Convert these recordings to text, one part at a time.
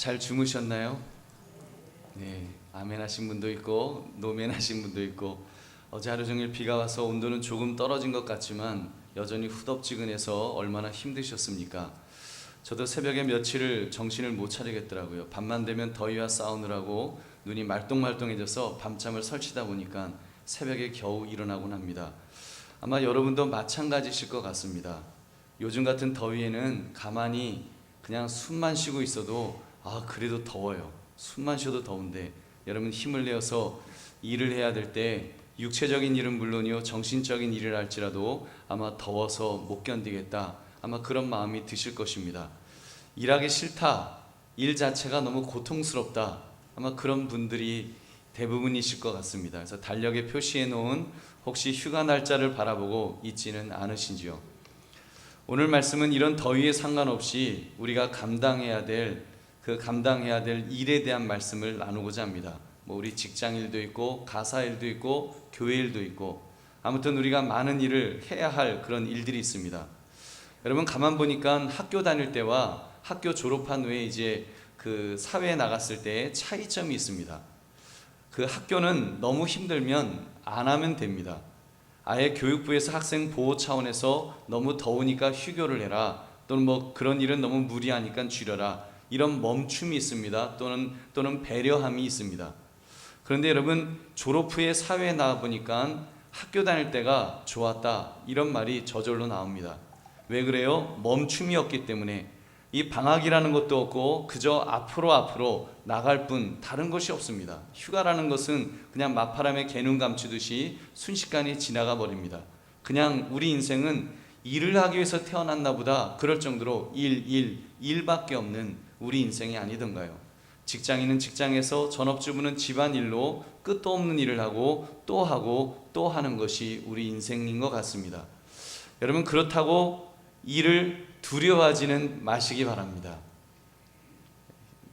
잘 주무셨나요? 네, 아멘 하신 분도 있고 노멘 하신 분도 있고, 어제 하루 종일 비가 와서 온도는 조금 떨어진 것 같지만 여전히 후덥지근해서 얼마나 힘드셨습니까? 저도 새벽에 며칠을 정신을 못 차리겠더라고요. 밤만 되면 더위와 싸우느라고 눈이 말똥말똥해져서 밤잠을 설치다 보니까 새벽에 겨우 일어나곤 합니다. 아마 여러분도 마찬가지실 것 같습니다. 요즘 같은 더위에는 가만히 그냥 숨만 쉬고 있어도 그래도 더워요. 숨만 쉬어도 더운데 여러분 힘을 내어서 일을 해야 될 때 육체적인 일은 물론이요 정신적인 일을 할지라도 아마 더워서 못 견디겠다, 아마 그런 마음이 드실 것입니다. 일하기 싫다, 일 자체가 너무 고통스럽다, 아마 그런 분들이 대부분이실 것 같습니다. 그래서 달력에 표시해 놓은 혹시 휴가 날짜를 바라보고 있지는 않으신지요? 오늘 말씀은 이런 더위에 상관없이 우리가 감당해야 될 일에 대한 말씀을 나누고자 합니다. 우리 직장 일도 있고 가사 일도 있고 교회 일도 있고, 아무튼 우리가 많은 일을 해야 할 그런 일들이 있습니다. 여러분 가만 보니까 학교 다닐 때와 학교 졸업한 후에 이제 그 사회에 나갔을 때의 차이점이 있습니다. 그 학교는 너무 힘들면 안 하면 됩니다. 아예 교육부에서 학생 보호 차원에서 너무 더우니까 휴교를 해라, 또는 그런 일은 너무 무리하니까 줄여라, 이런 멈춤이 있습니다. 또는 배려함이 있습니다. 그런데 여러분 졸업 후에 사회에 나와 보니까 학교 다닐 때가 좋았다, 이런 말이 저절로 나옵니다. 왜 그래요? 멈춤이 없기 때문에. 이 방학이라는 것도 없고 그저 앞으로 나갈 뿐 다른 것이 없습니다. 휴가라는 것은 그냥 맞바람에 개눈 감추듯이 순식간에 지나가 버립니다. 그냥 우리 인생은 일을 하기 위해서 태어났나 보다 그럴 정도로 일밖에 없는 우리 인생이 아니던가요? 직장인은 직장에서, 전업주부는 집안일로 끝도 없는 일을 하고 또 하는 것이 우리 인생인 것 같습니다. 여러분 그렇다고 일을 두려워하지는 마시기 바랍니다.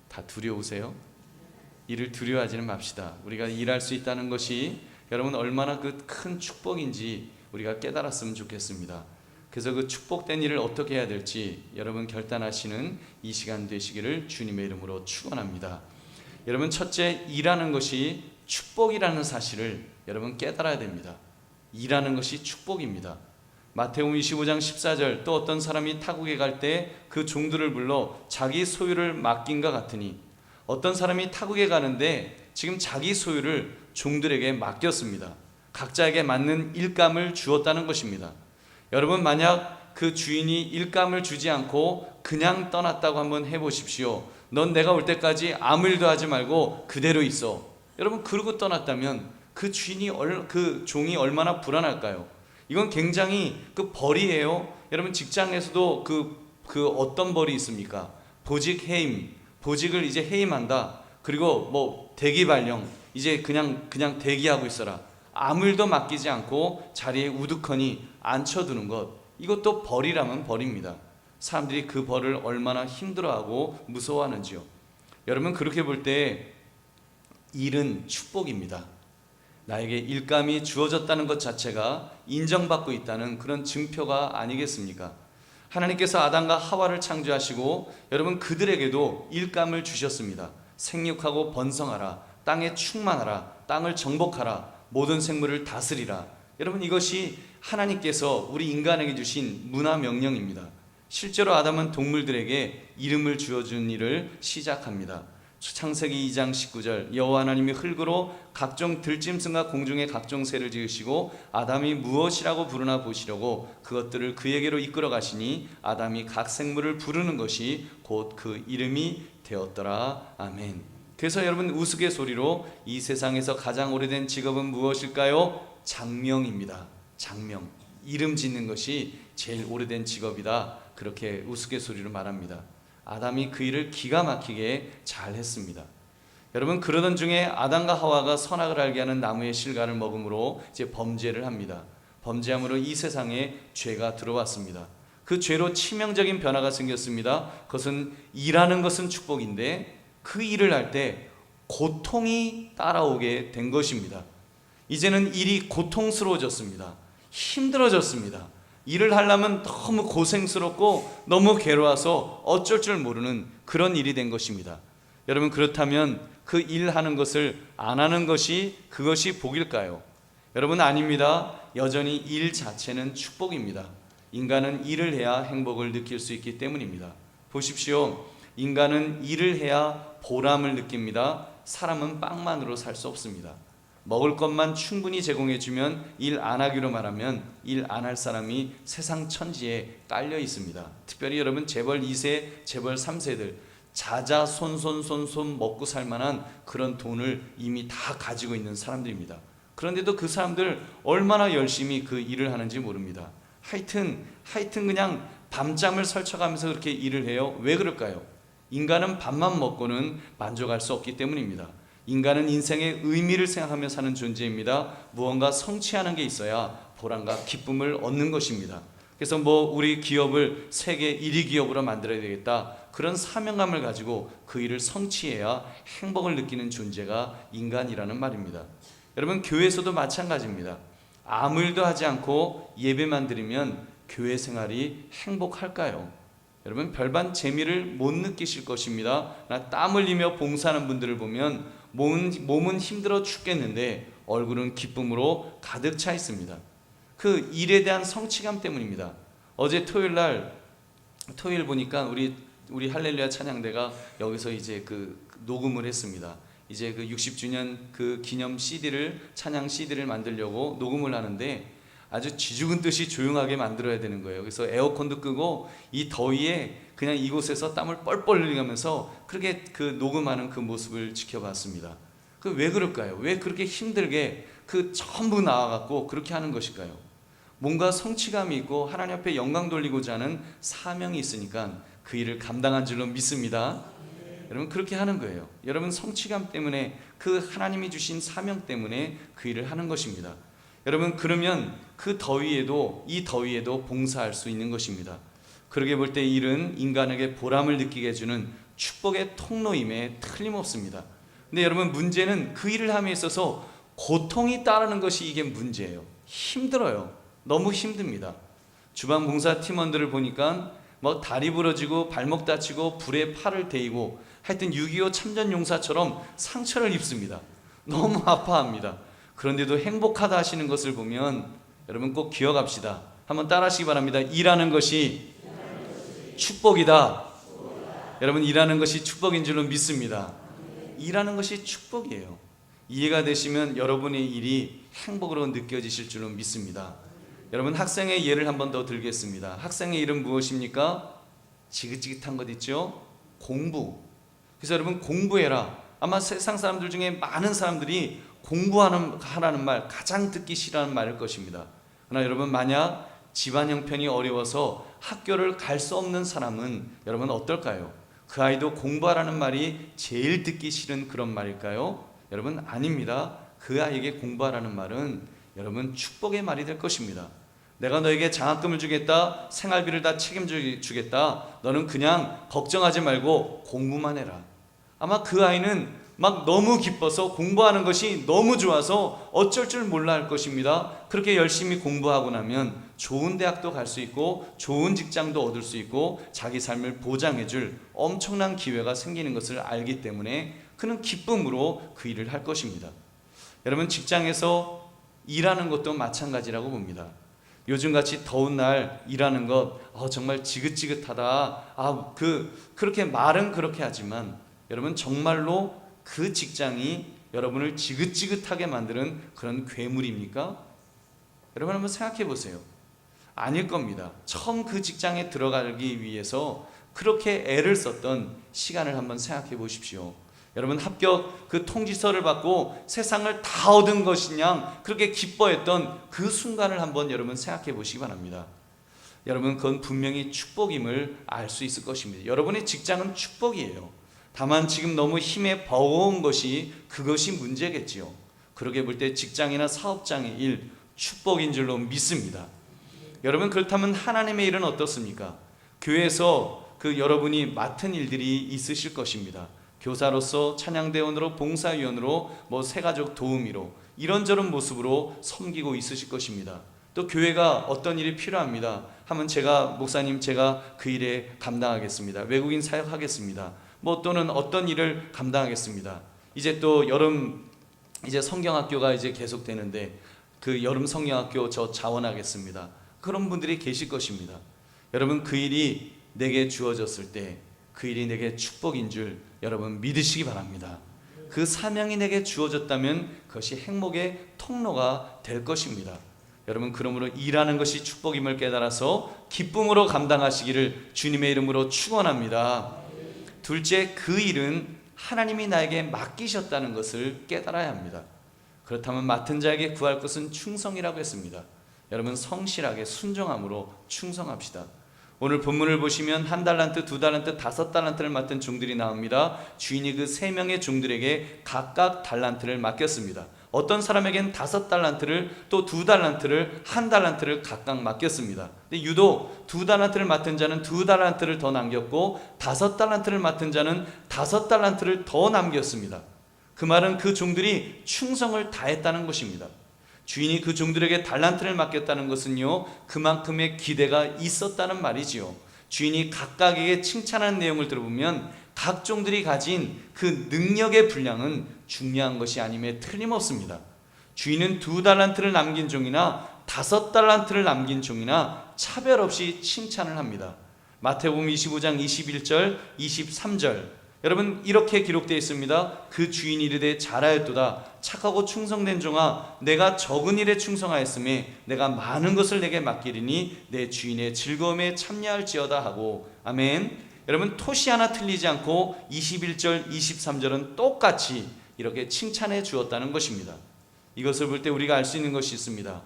다 두려우세요? 일을 두려워하지는 맙시다. 우리가 일할 수 있다는 것이 여러분 얼마나 그 큰 축복인지 우리가 깨달았으면 좋겠습니다. 그래서 그 축복된 일을 어떻게 해야 될지 여러분 결단하시는 이 시간 되시기를 주님의 이름으로 축원합니다. 여러분 첫째, 일하는 것이 축복이라는 사실을 여러분 깨달아야 됩니다. 일하는 것이 축복입니다. 마태복음 25장 14절, 또 어떤 사람이 타국에 갈 때 그 종들을 불러 자기 소유를 맡긴과 같으니, 어떤 사람이 타국에 가는데 지금 자기 소유를 종들에게 맡겼습니다. 각자에게 맞는 일감을 주었다는 것입니다. 여러분 만약 그 주인이 일감을 주지 않고 그냥 떠났다고 한번 해보십시오. 넌 내가 올 때까지 아무 일도 하지 말고 그대로 있어. 여러분 그러고 떠났다면 그 종이 얼마나 불안할까요? 이건 굉장히 그 벌이에요. 여러분 직장에서도 그 어떤 벌이 있습니까? 보직 해임, 보직을 이제 해임한다. 그리고 대기 발령, 이제 그냥 대기하고 있어라. 아무 일도 맡기지 않고 자리에 우두커니 앉혀두는 것, 이것도 벌이라면 벌입니다. 사람들이 그 벌을 얼마나 힘들어하고 무서워하는지요. 여러분 그렇게 볼 때 일은 축복입니다. 나에게 일감이 주어졌다는 것 자체가 인정받고 있다는 그런 증표가 아니겠습니까? 하나님께서 아담과 하와를 창조하시고 여러분 그들에게도 일감을 주셨습니다. 생육하고 번성하라, 땅에 충만하라, 땅을 정복하라, 모든 생물을 다스리라. 여러분 이것이 하나님께서 우리 인간에게 주신 문화 명령입니다. 실제로 아담은 동물들에게 이름을 주어준 일을 시작합니다. 창세기 2장 19절, 여호와 하나님이 흙으로 각종 들짐승과 공중의 각종 새를 지으시고 아담이 무엇이라고 부르나 보시려고 그것들을 그에게로 이끌어 가시니 아담이 각 생물을 부르는 것이 곧 그 이름이 되었더라. 아멘. 그래서 여러분 우스갯소리로 이 세상에서 가장 오래된 직업은 무엇일까요? 장명입니다. 장명, 이름 짓는 것이 제일 오래된 직업이다, 그렇게 우스갯소리로 말합니다. 아담이 그 일을 기가 막히게 잘 했습니다. 여러분 그러던 중에 아담과 하와가 선악을 알게 하는 나무의 실과를 먹음으로 이제 범죄를 합니다. 범죄함으로 이 세상에 죄가 들어왔습니다. 그 죄로 치명적인 변화가 생겼습니다. 그것은 일하는 것은 축복인데 그 일을 할 때 고통이 따라오게 된 것입니다. 이제는 일이 고통스러워졌습니다. 힘들어졌습니다. 일을 하려면 너무 고생스럽고 너무 괴로워서 어쩔 줄 모르는 그런 일이 된 것입니다. 여러분 그렇다면 그 일하는 것을 안 하는 것이 그것이 복일까요? 여러분 아닙니다. 여전히 일 자체는 축복입니다. 인간은 일을 해야 행복을 느낄 수 있기 때문입니다. 보십시오. 인간은 일을 해야 보람을 느낍니다. 사람은 빵만으로 살 수 없습니다. 먹을 것만 충분히 제공해주면 일 안 하기로 말하면 일 안 할 사람이 세상 천지에 깔려 있습니다. 특별히 여러분 재벌 2세, 재벌 3세들 자자 손손손손 먹고 살 만한 그런 돈을 이미 다 가지고 있는 사람들입니다. 그런데도 그 사람들 얼마나 열심히 그 일을 하는지 모릅니다. 하여튼 그냥 밤잠을 설쳐가면서 그렇게 일을 해요. 왜 그럴까요? 인간은 밥만 먹고는 만족할 수 없기 때문입니다. 인간은 인생의 의미를 생각하며 사는 존재입니다. 무언가 성취하는 게 있어야 보람과 기쁨을 얻는 것입니다. 그래서 우리 기업을 세계 1위 기업으로 만들어야 되겠다. 그런 사명감을 가지고 그 일을 성취해야 행복을 느끼는 존재가 인간이라는 말입니다. 여러분 교회에서도 마찬가지입니다. 아무 일도 하지 않고 예배만 드리면 교회 생활이 행복할까요? 여러분 별반 재미를 못 느끼실 것입니다. 땀 흘리며 봉사하는 분들을 보면 몸은 힘들어 죽겠는데 얼굴은 기쁨으로 가득 차 있습니다. 그 일에 대한 성취감 때문입니다. 어제 토요일 보니까 우리 할렐루야 찬양대가 여기서 이제 그 녹음을 했습니다. 이제 그 60주년 그 기념 찬양 CD를 만들려고 녹음을 하는데 아주 쥐죽은 듯이 조용하게 만들어야 되는 거예요. 그래서 에어컨도 끄고 이 더위에 그냥 이곳에서 땀을 뻘뻘 흘리면서 그렇게 그 녹음하는 그 모습을 지켜봤습니다. 그 왜 그럴까요? 왜 그렇게 힘들게 그 전부 나와갖고 그렇게 하는 것일까요? 뭔가 성취감이 있고 하나님 앞에 영광 돌리고자 하는 사명이 있으니까 그 일을 감당한 줄로 믿습니다. 여러분 그렇게 하는 거예요. 여러분 성취감 때문에 그 하나님이 주신 사명 때문에 그 일을 하는 것입니다. 여러분 그러면 이 더위에도 봉사할 수 있는 것입니다. 그러게 볼 때 일은 인간에게 보람을 느끼게 해주는 축복의 통로임에 틀림없습니다. 근데 여러분 문제는 그 일을 함에 있어서 고통이 따르는 것이 이게 문제예요. 힘들어요. 너무 힘듭니다. 주방 봉사 팀원들을 보니까 다리 부러지고 발목 다치고 불에 팔을 데이고 하여튼 6.25 참전용사처럼 상처를 입습니다. 너무 아파합니다. 그런데도 행복하다 하시는 것을 보면 여러분 꼭 기억합시다. 한번 따라하시기 바랍니다. 일하는 것이 축복이다. 여러분 일하는 것이 축복인 줄로 믿습니다. 일하는 것이 축복이에요. 이해가 되시면 여러분의 일이 행복으로 느껴지실 줄로 믿습니다. 여러분 학생의 예를 한번 더 들겠습니다. 학생의 일은 무엇입니까? 지긋지긋한 것 있죠? 공부. 그래서 여러분 공부해라. 아마 세상 사람들 중에 많은 사람들이 공부하라는 말 가장 듣기 싫어하는 말일 것입니다. 그러나 여러분 만약 집안 형편이 어려워서 학교를 갈 수 없는 사람은 여러분 어떨까요? 그 아이도 공부하라는 말이 제일 듣기 싫은 그런 말일까요? 여러분 아닙니다. 그 아이에게 공부하라는 말은 여러분 축복의 말이 될 것입니다. 내가 너에게 장학금을 주겠다. 생활비를 다 책임져 주겠다. 너는 그냥 걱정하지 말고 공부만 해라. 아마 그 아이는 너무 기뻐서 공부하는 것이 너무 좋아서 어쩔 줄 몰라 할 것입니다. 그렇게 열심히 공부하고 나면 좋은 대학도 갈 수 있고 좋은 직장도 얻을 수 있고 자기 삶을 보장해 줄 엄청난 기회가 생기는 것을 알기 때문에 그는 기쁨으로 그 일을 할 것입니다. 여러분 직장에서 일하는 것도 마찬가지라고 봅니다. 요즘같이 더운 날 일하는 것 정말 지긋지긋하다. 그렇게 말은 그렇게 하지만 여러분 정말로 그 직장이 여러분을 지긋지긋하게 만드는 그런 괴물입니까? 여러분 한번 생각해 보세요. 아닐 겁니다. 처음 그 직장에 들어가기 위해서 그렇게 애를 썼던 시간을 한번 생각해 보십시오. 여러분 합격 그 통지서를 받고 세상을 다 얻은 것이냐 그렇게 기뻐했던 그 순간을 한번 여러분 생각해 보시기 바랍니다. 여러분 그건 분명히 축복임을 알 수 있을 것입니다. 여러분의 직장은 축복이에요. 다만 지금 너무 힘에 버거운 것이 그것이 문제겠지요. 그러게 볼 때 직장이나 사업장의 일 축복인 줄로 믿습니다. 여러분 그렇다면 하나님의 일은 어떻습니까? 교회에서 여러분이 맡은 일들이 있으실 것입니다. 교사로서 찬양대원으로 봉사위원으로 새가족 도우미로 이런저런 모습으로 섬기고 있으실 것입니다. 또 교회가 어떤 일이 필요합니다 하면 목사님 제가 그 일에 감당하겠습니다. 외국인 사역하겠습니다. 뭐 또는 어떤 일을 감당하겠습니다. 이제 또 여름 이제 성경학교가 이제 계속되는데 그 여름 성경학교 저 자원하겠습니다. 그런 분들이 계실 것입니다. 여러분, 그 일이 내게 주어졌을 때 그 일이 내게 축복인 줄 여러분 믿으시기 바랍니다. 그 사명이 내게 주어졌다면 그것이 행복의 통로가 될 것입니다. 여러분, 그러므로 일하는 것이 축복임을 깨달아서 기쁨으로 감당하시기를 주님의 이름으로 축원합니다. 둘째, 그 일은 하나님이 나에게 맡기셨다는 것을 깨달아야 합니다. 그렇다면 맡은 자에게 구할 것은 충성이라고 했습니다. 여러분, 성실하게 순종함으로 충성합시다. 오늘 본문을 보시면 1달란트, 2달란트, 5달란트를 맡은 종들이 나옵니다. 주인이 그 3명의 종들에게 각각 달란트를 맡겼습니다. 어떤 사람에겐 5달란트를, 또 2달란트를, 1달란트를 각각 맡겼습니다. 근데 유독 2달란트를 맡은 자는 2달란트를 더 남겼고 5달란트를 맡은 자는 5달란트를 더 남겼습니다. 그 말은 그 종들이 충성을 다했다는 것입니다. 주인이 그 종들에게 달란트를 맡겼다는 것은요, 그만큼의 기대가 있었다는 말이지요. 주인이 각각에게 칭찬하는 내용을 들어보면 각 종들이 가진 그 능력의 분량은 중요한 것이 아님에 틀림없습니다. 주인은 2달란트를 남긴 종이나 5달란트를 남긴 종이나 차별 없이 칭찬을 합니다. 마태복음 25장 21절 23절 여러분, 이렇게 기록되어 있습니다. 그 주인이 이르되 잘하였도다. 착하고 충성된 종아, 내가 적은 일에 충성하였으니 내가 많은 것을 내게 맡기리니 내 주인의 즐거움에 참여할지어다 하고. 아멘. 여러분, 토시 하나 틀리지 않고 21절 23절은 똑같이 이렇게 칭찬해 주었다는 것입니다. 이것을 볼 때 우리가 알 수 있는 것이 있습니다.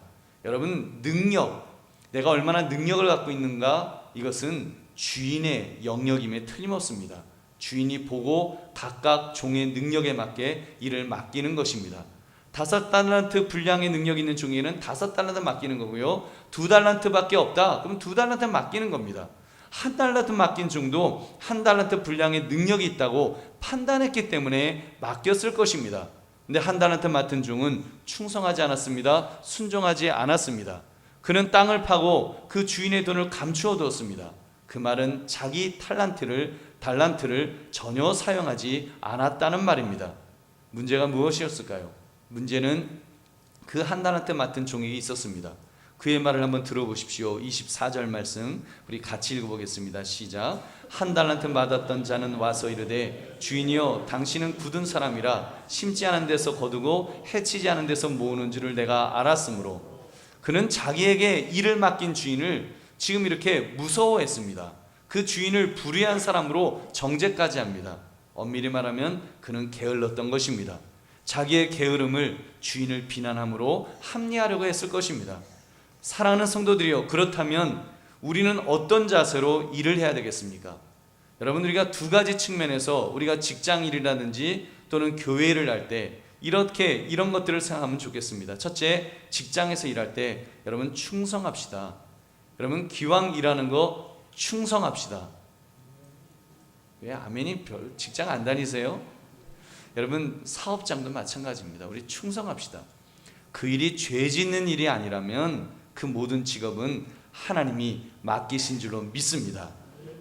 여러분, 능력, 내가 얼마나 능력을 갖고 있는가, 이것은 주인의 영역임에 틀림없습니다. 주인이 보고 각각 종의 능력에 맞게 일을 맡기는 것입니다. 5달란트 분량의 능력 있는 종에게는 5달란트 맡기는 거고요. 2달란트밖에 없다, 그럼 2달란트 맡기는 겁니다. 1달란트 맡긴 종도 1달란트 분량의 능력이 있다고 판단했기 때문에 맡겼을 것입니다. 근데 1달란트 맡은 종은 충성하지 않았습니다. 순종하지 않았습니다. 그는 땅을 파고 그 주인의 돈을 감추어 두었습니다. 그 말은 자기 달란트를 전혀 사용하지 않았다는 말입니다. 문제가 무엇이었을까요? 문제는 그 1달란트 맡은 종에게 있었습니다. 그의 말을 한번 들어보십시오. 24절 말씀 우리 같이 읽어보겠습니다. 시작. 1달란트 받았던 자는 와서 이르되 주인이여, 당신은 굳은 사람이라 심지 않은 데서 거두고 해치지 않은 데서 모으는 줄을 내가 알았으므로. 그는 자기에게 일을 맡긴 주인을 지금 이렇게 무서워했습니다. 그 주인을 불의한 사람으로 정죄까지 합니다. 엄밀히 말하면 그는 게을렀던 것입니다. 자기의 게으름을 주인을 비난함으로 합리하려고 했을 것입니다. 사랑하는 성도들이여, 그렇다면 우리는 어떤 자세로 일을 해야 되겠습니까? 여러분, 우리가 두 가지 측면에서 우리가 직장 일이라든지 또는 교회를 할 때 이런 것들을 생각하면 좋겠습니다. 첫째, 직장에서 일할 때 여러분 충성합시다. 여러분, 기왕 일하는 거 충성합시다. 왜 아멘이 직장 안 다니세요? 여러분, 사업장도 마찬가지입니다. 우리 충성합시다. 그 일이 죄 짓는 일이 아니라면 그 모든 직업은 하나님이 맡기신 줄로 믿습니다.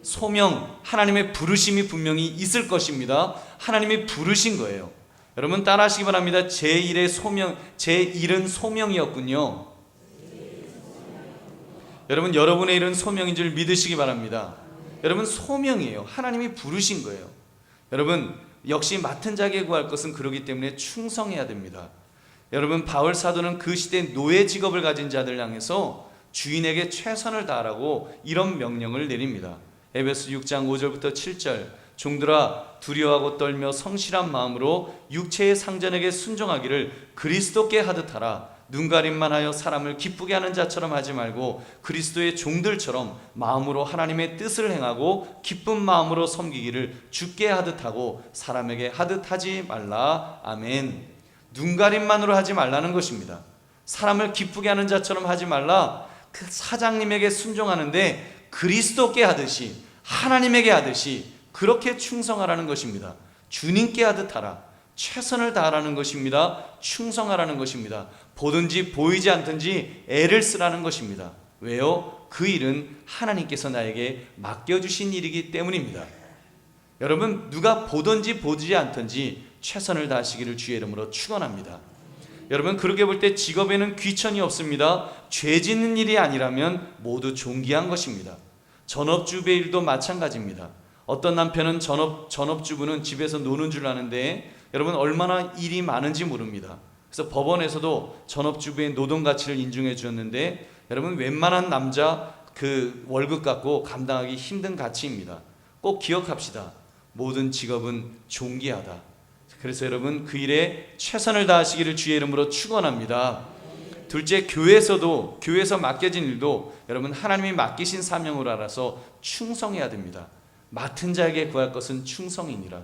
소명, 하나님의 부르심이 분명히 있을 것입니다. 하나님이 부르신 거예요. 여러분, 따라하시기 바랍니다. 제 일은 소명이었군요. 여러분, 여러분의 일은 소명인 줄 믿으시기 바랍니다. 여러분, 소명이에요. 하나님이 부르신 거예요. 여러분, 역시 맡은 자에게 구할 것은 그러기 때문에 충성해야 됩니다. 여러분, 바울 사도는 그 시대 노예 직업을 가진 자들 향해서 주인에게 최선을 다하라고 이런 명령을 내립니다. 에베소 6장 5절부터 7절 종들아, 두려워하고 떨며 성실한 마음으로 육체의 상전에게 순종하기를 그리스도께 하듯 하라. 눈가림만 하여 사람을 기쁘게 하는 자처럼 하지 말고 그리스도의 종들처럼 마음으로 하나님의 뜻을 행하고 기쁜 마음으로 섬기기를 주께 하듯 하고 사람에게 하듯 하지 말라. 아멘. 눈가림만으로 하지 말라는 것입니다. 사람을 기쁘게 하는 자처럼 하지 말라. 그 사장님에게 순종하는데 그리스도께 하듯이, 하나님에게 하듯이 그렇게 충성하라는 것입니다. 주님께 하듯 하라. 최선을 다하라는 것입니다. 충성하라는 것입니다. 보든지 보이지 않든지 애를 쓰라는 것입니다. 왜요? 그 일은 하나님께서 나에게 맡겨주신 일이기 때문입니다. 여러분, 누가 보든지 보지 않든지 최선을 다하시기를 주의 이름으로 축원합니다. 여러분, 그렇게 볼 때 직업에는 귀천이 없습니다. 죄 짓는 일이 아니라면 모두 존귀한 것입니다. 전업주부의 일도 마찬가지입니다. 어떤 남편은 전업주부는 집에서 노는 줄 아는데 여러분, 얼마나 일이 많은지 모릅니다. 그래서 법원에서도 전업주부의 노동 가치를 인정해 주었는데 여러분, 웬만한 남자 그 월급 갖고 감당하기 힘든 가치입니다. 꼭 기억합시다. 모든 직업은 존귀하다. 그래서 여러분, 그 일에 최선을 다하시기를 주의 이름으로 축원합니다. 둘째, 교회에서 맡겨진 일도 여러분, 하나님이 맡기신 사명으로 알아서 충성해야 됩니다. 맡은 자에게 구할 것은 충성이니라.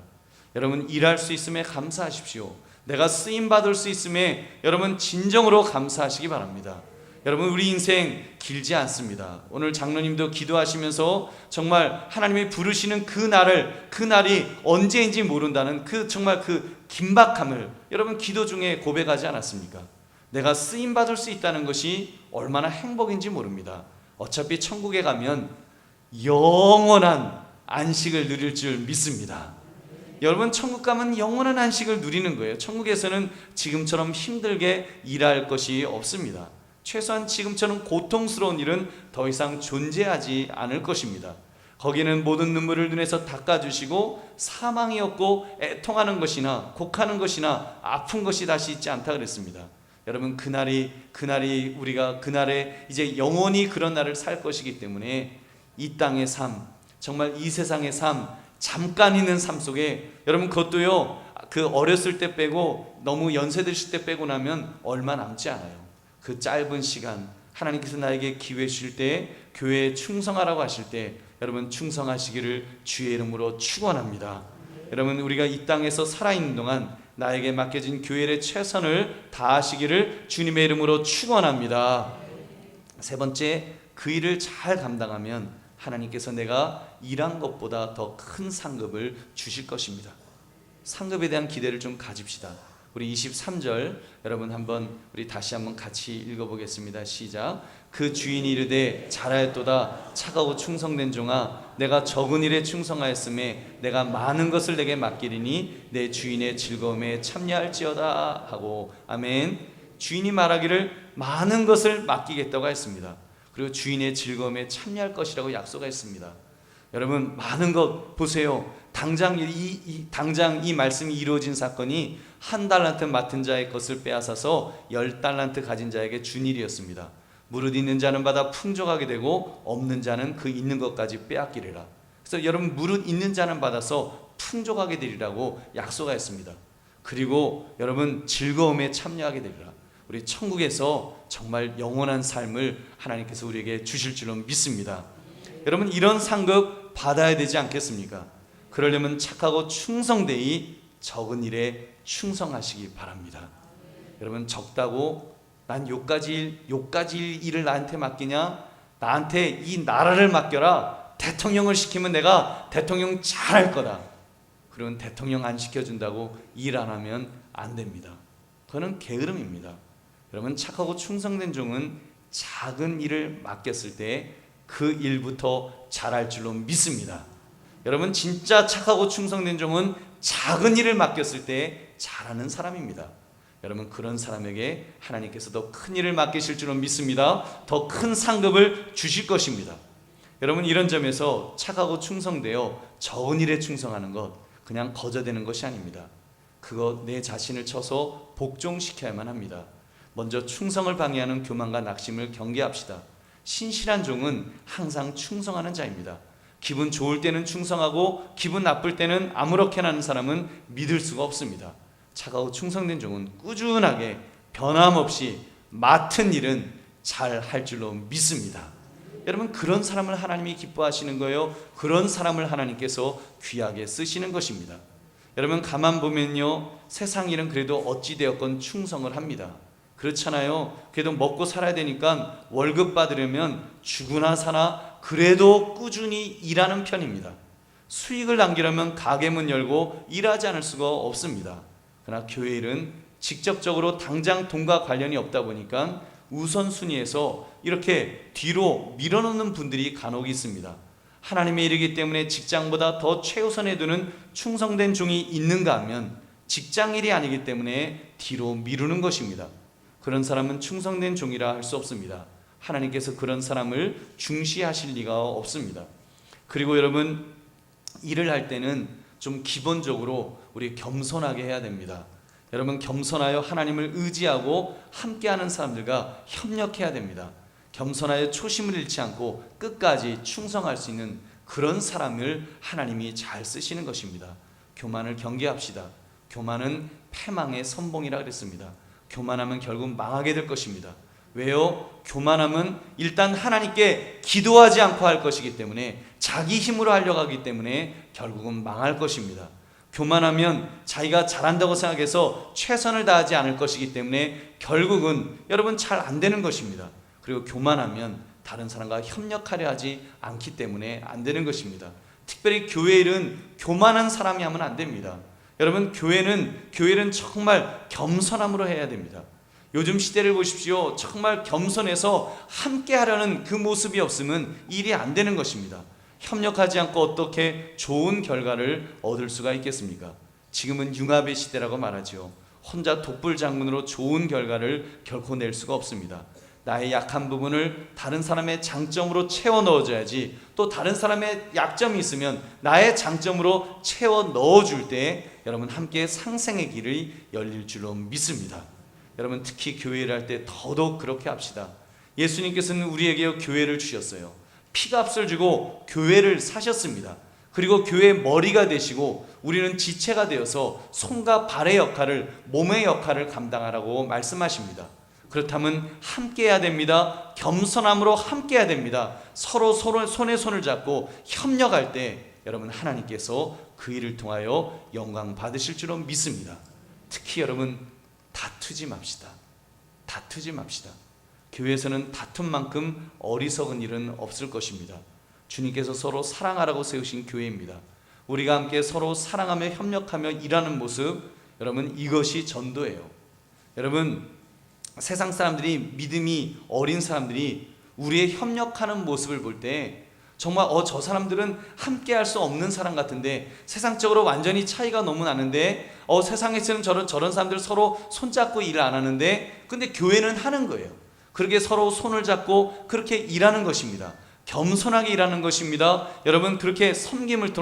여러분, 일할 수 있음에 감사하십시오. 내가 쓰임 받을 수 있음에 여러분, 진정으로 감사하시기 바랍니다. 여러분, 우리 인생 길지 않습니다. 오늘 장로님도 기도하시면서 정말 하나님이 부르시는 그 날이 언제인지 모른다는 정말 그 긴박함을 여러분, 기도 중에 고백하지 않았습니까? 내가 쓰임 받을 수 있다는 것이 얼마나 행복인지 모릅니다. 어차피 천국에 가면 영원한 안식을 누릴 줄 믿습니다. 여러분, 천국 가면 영원한 안식을 누리는 거예요. 천국에서는 지금처럼 힘들게 일할 것이 없습니다. 최소한 지금처럼 고통스러운 일은 더 이상 존재하지 않을 것입니다. 거기는 모든 눈물을 눈에서 닦아주시고 사망이 없고 애통하는 것이나 곡하는 것이나 아픈 것이 다시 있지 않다 그랬습니다. 여러분, 그날이 우리가 그날에 이제 영원히 그런 날을 살 것이기 때문에 이 땅의 삶, 정말 이 세상의 삶, 잠깐 있는 삶 속에 여러분, 그것도요, 그 어렸을 때 빼고 너무 연세 드실 때 빼고 나면 얼마 남지 않아요. 그 짧은 시간 하나님께서 나에게 기회 주실 때, 교회에 충성하라고 하실 때 여러분, 충성하시기를 주의 이름으로 축원합니다. 여러분, 우리가 이 땅에서 살아있는 동안 나에게 맡겨진 교회의 최선을 다하시기를 주님의 이름으로 축원합니다. 세 번째, 그 일을 잘 감당하면 하나님께서 내가 일한 것보다 더 큰 상급을 주실 것입니다. 상급에 대한 기대를 좀 가집시다. 우리 23절 여러분, 우리 다시 한번 같이 읽어보겠습니다. 시작. 그 주인이 이르되 잘하였도다 차가워 충성된 종아, 내가 적은 일에 충성하였음에 내가 많은 것을 내게 맡기리니 내 주인의 즐거움에 참여할지어다 하고. 아멘. 주인이 말하기를 많은 것을 맡기겠다고 했습니다. 그리고 주인의 즐거움에 참여할 것이라고 약속했습니다. 여러분, 많은 것 보세요. 당장 이 말씀이 이루어진 사건이 1달란트 맡은 자의 것을 빼앗아서 10달란트 가진 자에게 준 일이었습니다. 무릇 있는 자는 받아 풍족하게 되고 없는 자는 그 있는 것까지 빼앗기리라. 그래서 여러분, 무릇 있는 자는 받아서 풍족하게 되리라고 약속하였습니다. 그리고 여러분, 즐거움에 참여하게 되리라. 우리 천국에서 정말 영원한 삶을 하나님께서 우리에게 주실 줄로 믿습니다. 여러분, 이런 상급 받아야 되지 않겠습니까? 그러려면 착하고 충성되이 적은 일에 충성하시기 바랍니다. 여러분, 적다고 난 요까지 일을 나한테 맡기냐? 나한테 이 나라를 맡겨라. 대통령을 시키면 내가 대통령 잘할 거다. 그러면 대통령 안 시켜준다고 일 안 하면 안 됩니다. 그거는 게으름입니다. 여러분, 착하고 충성된 종은 작은 일을 맡겼을 때 그 일부터 잘할 줄로 믿습니다. 여러분, 진짜 착하고 충성된 종은 작은 일을 맡겼을 때 잘하는 사람입니다. 여러분, 그런 사람에게 하나님께서 더 큰 일을 맡기실 줄로 믿습니다. 더 큰 상급을 주실 것입니다. 여러분, 이런 점에서 착하고 충성되어 적은 일에 충성하는 것, 그냥 거저되는 것이 아닙니다. 그거 내 자신을 쳐서 복종시켜야만 합니다. 먼저 충성을 방해하는 교만과 낙심을 경계합시다. 신실한 종은 항상 충성하는 자입니다. 기분 좋을 때는 충성하고 기분 나쁠 때는 아무렇게나 하는 사람은 믿을 수가 없습니다. 차가워 충성된 종은 꾸준하게 변함없이 맡은 일은 잘 할 줄로 믿습니다. 여러분, 그런 사람을 하나님이 기뻐하시는 거예요. 그런 사람을 하나님께서 귀하게 쓰시는 것입니다. 여러분, 가만 보면요, 세상 일은 그래도 어찌되었건 충성을 합니다. 그렇잖아요. 그래도 먹고 살아야 되니까 월급 받으려면 죽으나 사나 그래도 꾸준히 일하는 편입니다. 수익을 남기려면 가게 문 열고 일하지 않을 수가 없습니다. 그러나 교회 일은 직접적으로 당장 돈과 관련이 없다 보니까 우선순위에서 이렇게 뒤로 밀어놓는 분들이 간혹 있습니다. 하나님의 일이기 때문에 직장보다 더 최우선에 두는 충성된 종이 있는가 하면 직장일이 아니기 때문에 뒤로 미루는 것입니다. 그런 사람은 충성된 종이라 할 수 없습니다. 하나님께서 그런 사람을 중시하실 리가 없습니다. 그리고 여러분, 일을 할 때는 좀 기본적으로 우리 겸손하게 해야 됩니다. 여러분, 겸손하여 하나님을 의지하고 함께하는 사람들과 협력해야 됩니다. 겸손하여 초심을 잃지 않고 끝까지 충성할 수 있는 그런 사람을 하나님이 잘 쓰시는 것입니다. 교만을 경계합시다. 교만은 패망의 선봉이라 그랬습니다. 교만하면 결국 망하게 될 것입니다. 왜요? 교만함은 일단 하나님께 기도하지 않고 할 것이기 때문에, 자기 힘으로 하려고 하기 때문에 결국은 망할 것입니다. 교만하면 자기가 잘한다고 생각해서 최선을 다하지 않을 것이기 때문에 결국은 여러분 잘 안 되는 것입니다. 그리고 교만하면 다른 사람과 협력하려 하지 않기 때문에 안 되는 것입니다. 특별히 교회 일은 교만한 사람이 하면 안 됩니다. 여러분, 교회는 정말 겸손함으로 해야 됩니다. 요즘 시대를 보십시오. 정말 겸손해서 함께 하려는 그 모습이 없으면 일이 안 되는 것입니다. 협력하지 않고 어떻게 좋은 결과를 얻을 수가 있겠습니까? 지금은 융합의 시대라고 말하죠. 혼자 독불장군으로 좋은 결과를 결코 낼 수가 없습니다. 나의 약한 부분을 다른 사람의 장점으로 채워 넣어줘야지, 또 다른 사람의 약점이 있으면 나의 장점으로 채워 넣어줄 때 여러분 함께 상생의 길이 열릴 줄로 믿습니다. 여러분, 특히 교회를 할 때 더더욱 그렇게 합시다. 예수님께서는 우리에게 교회를 주셨어요. 피값을 주고 교회를 사셨습니다. 그리고 교회의 머리가 되시고 우리는 지체가 되어서 손과 발의 역할을, 몸의 역할을 감당하라고 말씀하십니다. 그렇다면 함께 해야 됩니다. 겸손함으로 함께 해야 됩니다. 서로 손에 손을 잡고 협력할 때 여러분 하나님께서 그 일을 통하여 영광 받으실 줄로 믿습니다. 특히 여러분, 다투지 맙시다. 다투지 맙시다. 교회에서는 다툼만큼 어리석은 일은 없을 것입니다. 주님께서 서로 사랑하라고 세우신 교회입니다. 우리가 함께 서로 사랑하며 협력하며 일하는 모습, 여러분 이것이 전도예요. 여러분, 세상 사람들이, 믿음이 어린 사람들이 우리의 협력하는 모습을 볼 때 정말 저 사람들은 함께 할 수 없는 사람 같은데, 세상적으로 완전히 차이가 너무 나는데, 세상에서는 저런 사람들 서로 손잡고 일 안 하는데, 근데 교회는 하는 거예요. 그렇게 서로 손을 잡고 그렇게 일하는 것입니다. 겸손하게 일하는 것입니다. 여러분, 그렇게 섬김을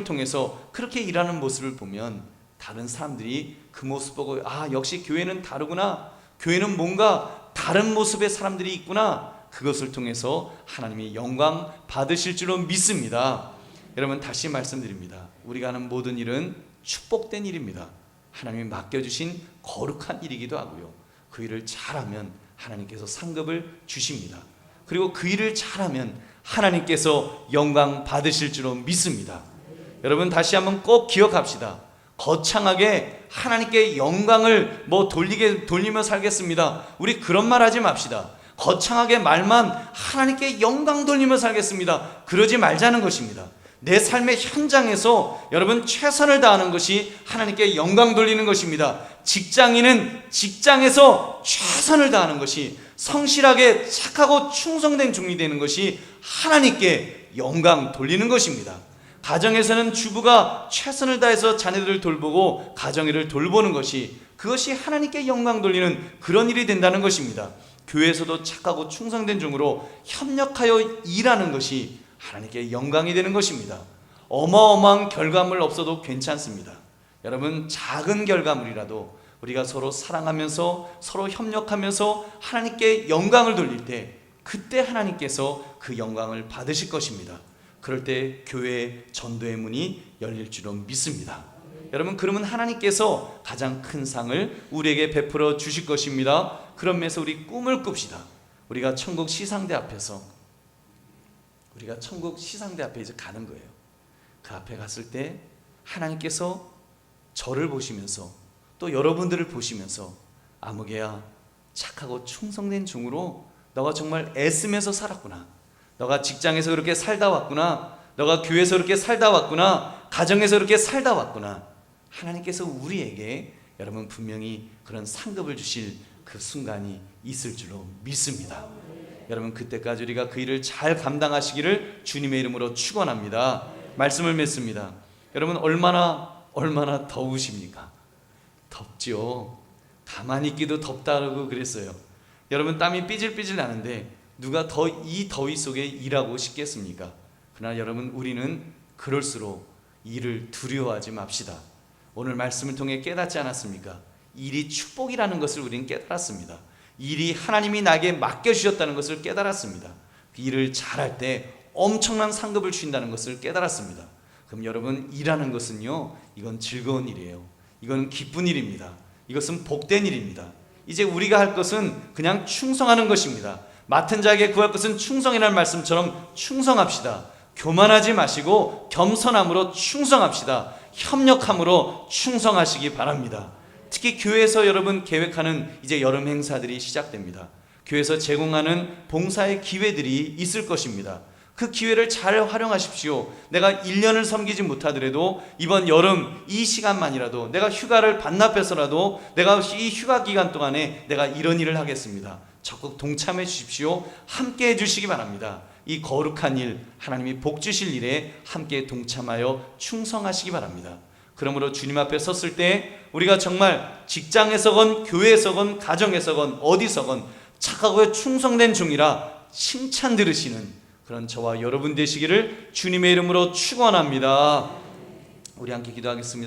통해서 그렇게 일하는 모습을 보면 다른 사람들이 그 모습 보고, 역시 교회는 다르구나, 교회는 뭔가 다른 모습의 사람들이 있구나, 그것을 통해서 하나님이 영광 받으실 줄로 믿습니다. 여러분, 다시 말씀드립니다. 우리가 하는 모든 일은 축복된 일입니다. 하나님이 맡겨주신 거룩한 일이기도 하고요. 그 일을 잘하면 하나님께서 상급을 주십니다. 그리고 그 일을 잘하면 하나님께서 영광 받으실 줄로 믿습니다. 여러분, 다시 한번 꼭 기억합시다. 거창하게 하나님께 영광을 돌리며 살겠습니다, 우리 그런 말 하지 맙시다. 거창하게 말만 하나님께 영광 돌리며 살겠습니다, 그러지 말자는 것입니다. 내 삶의 현장에서 여러분 최선을 다하는 것이 하나님께 영광 돌리는 것입니다. 직장인은 직장에서 최선을 다하는 것이, 성실하게 착하고 충성된 종이 되는 것이 하나님께 영광 돌리는 것입니다. 가정에서는 주부가 최선을 다해서 자녀들을 돌보고 가정일을 돌보는 것이, 그것이 하나님께 영광 돌리는 그런 일이 된다는 것입니다. 교회에서도 착하고 충성된 종으로 협력하여 일하는 것이 하나님께 영광이 되는 것입니다. 어마어마한 결과물 없어도 괜찮습니다. 여러분, 작은 결과물이라도 우리가 서로 사랑하면서 서로 협력하면서 하나님께 영광을 돌릴 때, 그때 하나님께서 그 영광을 받으실 것입니다. 그럴 때 교회의 전도의 문이 열릴 줄로 믿습니다. 여러분, 그러면 하나님께서 가장 큰 상을 우리에게 베풀어 주실 것입니다. 그런 면에서 우리 꿈을 꿉시다. 우리가 천국 시상대 앞에 이제 가는 거예요. 그 앞에 갔을 때 하나님께서 저를 보시면서 또 여러분들을 보시면서, 아무개야, 착하고 충성된 종으로 너가 정말 애쓰면서 살았구나, 너가 직장에서 그렇게 살다 왔구나, 너가 교회에서 그렇게 살다 왔구나, 가정에서 그렇게 살다 왔구나, 하나님께서 우리에게 여러분 분명히 그런 상급을 주실 그 순간이 있을 줄로 믿습니다. 여러분 그때까지 우리가 그 일을 잘 감당하시기를 주님의 이름으로 축원합니다. 말씀을 맺습니다. 여러분 얼마나 더우십니까? 덥죠. 가만히 있기도 덥다고 그랬어요. 여러분 땀이 삐질삐질 나는데 누가 이 더위 속에 일하고 싶겠습니까? 그러나 여러분 우리는 그럴수록 일을 두려워하지 맙시다. 오늘 말씀을 통해 깨닫지 않았습니까? 일이 축복이라는 것을 우리는 깨달았습니다. 일이 하나님이 나에게 맡겨주셨다는 것을 깨달았습니다. 그 일을 잘할 때 엄청난 상급을 주신다는 것을 깨달았습니다. 그럼 여러분 일하는 것은요, 이건 즐거운 일이에요. 이건 기쁜 일입니다. 이것은 복된 일입니다. 이제 우리가 할 것은 그냥 충성하는 것입니다. 맡은 자에게 구할 것은 충성이라는 말씀처럼 충성합시다. 교만하지 마시고 겸손함으로 충성합시다. 협력함으로 충성하시기 바랍니다. 특히 교회에서 여러분 계획하는 이제 여름 행사들이 시작됩니다. 교회에서 제공하는 봉사의 기회들이 있을 것입니다. 그 기회를 잘 활용하십시오. 내가 1년을 섬기지 못하더라도 이번 여름 이 시간만이라도 내가 휴가를 반납해서라도 내가 이 휴가 기간 동안에 내가 이런 일을 하겠습니다. 적극 동참해 주십시오. 함께 해 주시기 바랍니다. 이 거룩한 일, 하나님이 복 주실 일에 함께 동참하여 충성하시기 바랍니다. 그러므로 주님 앞에 섰을 때 우리가 정말 직장에서건 교회에서건 가정에서건 어디서건 착하고 충성된 종이라 칭찬 들으시는 그런 저와 여러분 되시기를 주님의 이름으로 축원합니다. 우리 함께 기도하겠습니다.